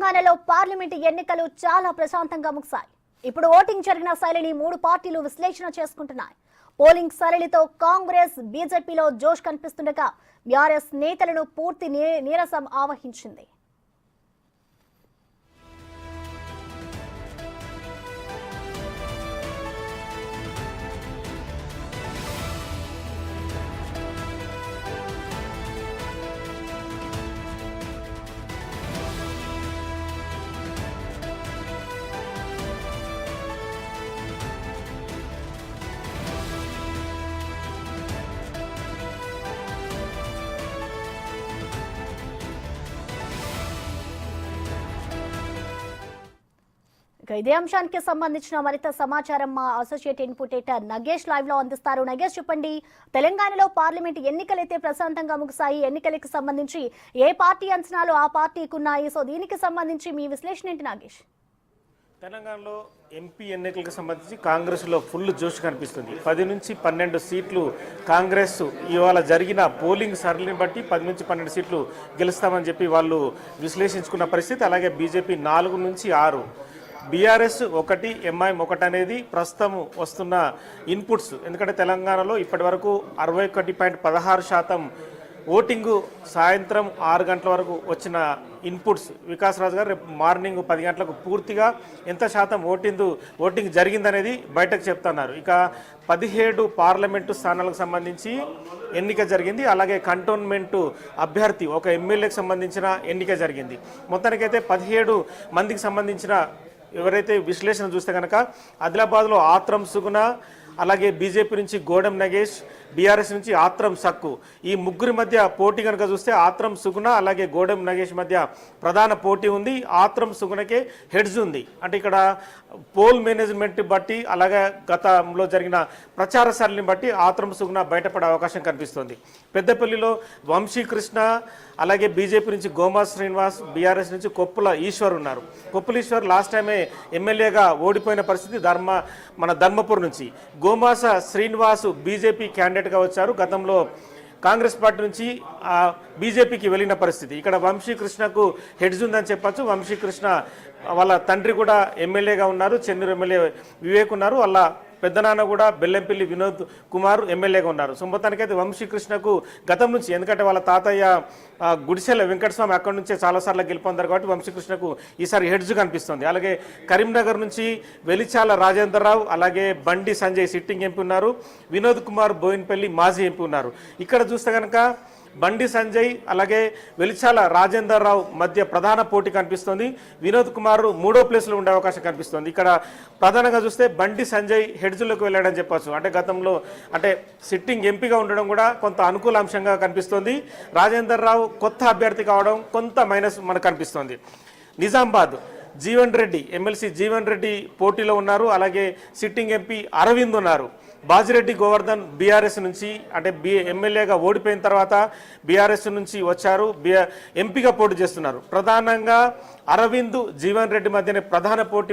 తెలంగాణలో పార్లమెంటు ఎన్నికలు చాలా ప్రశాంతంగా ముగిశాయి. ఇప్పుడు ఓటింగ్ జరిగిన శైలిని మూడు పార్టీలు విశ్లేషణ చేసుకుంటున్నాయి. పోలింగ్ సరళితో కాంగ్రెస్ బీజేపీలో జోష్ కనిపిస్తుండగా బీఆర్ఎస్ నేతలను పూర్తి నీరసం ఆవహించింది. ఇదే అంశానికి సంబంధించిన మరింత సమాచారం మా associate input editor Nagesh live లో అందిస్తారు. నగేష్, చెప్పండి, తెలంగాణలో పార్లమెంట్ ఎన్నికలైతే ప్రశాంతంగా ముగిశాయి. ఎన్నికలకు సంబంధించి ఏ పార్టీ అంచనాలు ఆ పార్టీకి ఉన్నాయి? సో దీనికి సంబంధించి మీ విశ్లేషణ ఏంటి నాగేష్? తెలంగాణలో ఎంపీ ఎన్నికలకు సంబంధించి కాంగ్రెస్లో ఫుల్ జోష్ కనిపిస్తుంది. 10 నుంచి 12 సీట్లు కాంగ్రెస్ ఇవాళ జరిగిన పోలింగ్ సరళిని బట్టి 10 నుంచి 12 సీట్లు గెలుస్తామని చెప్పి వాళ్ళు విశ్లేషించుకున్న పరిస్థితి. అలాగే బీజేపీ 4 నుంచి 6, బీఆర్ఎస్ 1, ఎంఐఎం 1 అనేది ప్రస్తుతం వస్తున్న ఇన్పుట్స్. ఎందుకంటే తెలంగాణలో ఇప్పటి వరకు 61.16% ఓటింగు సాయంత్రం 6 గంటల వరకు వచ్చిన ఇన్పుట్స్. వికాస్ రాజు గారు రేపు మార్నింగ్ 10 గంటలకు పూర్తిగా ఎంత శాతం ఓటింగ్ జరిగిందనేది బయటకు చెప్తున్నారు. ఇక 17 పార్లమెంటు స్థానాలకు సంబంధించి ఎన్నిక జరిగింది. అలాగే కంటోన్మెంటు అభ్యర్థి ఒక ఎమ్మెల్యేకి సంబంధించిన ఎన్నిక జరిగింది. మొత్తానికైతే 17 మందికి సంబంధించిన ఎవరైతే విశ్లేషణ చూస్తే కనుక ఆదిలాబాద్లో ఆత్రం సుగుణ, అలాగే బీజేపీ నుంచి గోడెం నగేష్, బీఆర్ఎస్ నుంచి ఆత్రం సక్కు, ఈ ముగ్గురి మధ్య పోటీ కనుక చూస్తే ఆత్రం సుగుణ అలాగే గోడెం నగేష్ మధ్య ప్రధాన పోటీ ఉంది. ఆత్రం సుగుణకే హెడ్జ్ ఉంది. అంటే ఇక్కడ పోల్ మేనేజ్మెంట్ బట్టి అలాగే గతంలో జరిగిన ప్రచార సరళిని బట్టి ఆత్రం సుగుణ బయటపడే అవకాశం కనిపిస్తుంది. పెద్దపల్లిలో వంశీకృష్ణ, అలాగే బీజేపీ నుంచి గోమా శ్రీనివాస్, బీఆర్ఎస్ నుంచి కొప్పుల ఈశ్వర్ ఉన్నారు. కొప్పుల ఈశ్వర్ లాస్ట్ టైమే ఎమ్మెల్యేగా ఓడిపోయిన పరిస్థితి మన ధర్మపూర్ నుంచి. గోమాస శ్రీనివాస్ బీజేపీ క్యాండిడేట్గా వచ్చారు. గతంలో కాంగ్రెస్ పార్టీ నుంచి బీజేపీకి వెళ్ళిన పరిస్థితి. ఇక్కడ వంశీకృష్ణకు హెడ్జ్ ఉందని చెప్పచ్చు. వంశీకృష్ణ వాళ్ళ తండ్రి కూడా ఎమ్మెల్యేగా ఉన్నారు, చెన్నూరు ఎమ్మెల్యే వివేక్ ఉన్నారు, వాళ్ళ పెద్దనాన్న కూడా బెల్లంపల్లి వినోద్ కుమార్ ఎమ్మెల్యేగా ఉన్నారు. మొత్తానికైతే వంశీకృష్ణకు గతం నుంచి, ఎందుకంటే వాళ్ళ తాతయ్య గుడిసెల వెంకటస్వామి అక్కడి నుంచే చాలాసార్లు గెలుపొందారు కాబట్టి వంశీకృష్ణకు ఈసారి హెడ్జ్ కనిపిస్తుంది. అలాగే కరీంనగర్ నుంచి వెలిచాల రాజేంద్రరావు, అలాగే బండి సంజయ్ సిట్టింగ్ ఎంపీ ఉన్నారు, వినోద్ కుమార్ బోయిన్పల్లి మాజీ ఎంపీ ఉన్నారు. ఇక్కడ చూస్తే కనుక బండి సంజయ్ అలాగే వెలిచాల రాజేందర్రావు మధ్య ప్రధాన పోటీ కనిపిస్తుంది. వినోద్ కుమార్ 3వ ప్లేస్లో ఉండే అవకాశం కనిపిస్తుంది. ఇక్కడ ప్రధానంగా చూస్తే బండి సంజయ్ హెడ్జ్లోకి వెళ్ళాడని చెప్పచ్చు. అంటే గతంలో సిట్టింగ్ ఎంపీగా ఉండడం కూడా కొంత అనుకూల అంశంగా కనిపిస్తుంది. రాజేందర్రావు కొత్త అభ్యర్థి కావడం కొంత మైనస్ మనకు కనిపిస్తుంది. నిజామాబాద్ జీవన్ రెడ్డి, ఎమ్మెల్సీ జీవన్ రెడ్డి పోటీలో ఉన్నారు. అలాగే సిట్టింగ్ ఎంపీ అరవింద్ ఉన్నారు. బాజిరెడ్డి గోవర్ధన్ బీఆర్ఎస్ నుంచి, అంటే ఎమ్మెల్యేగా ఓడిపోయిన తర్వాత బీఆర్ఎస్ నుంచి వచ్చారు, ఎంపీగా పోటీ చేస్తున్నారు. ప్రధానంగా అరవింద్ జీవన్ రెడ్డి మధ్యనే ప్రధాన పోటీ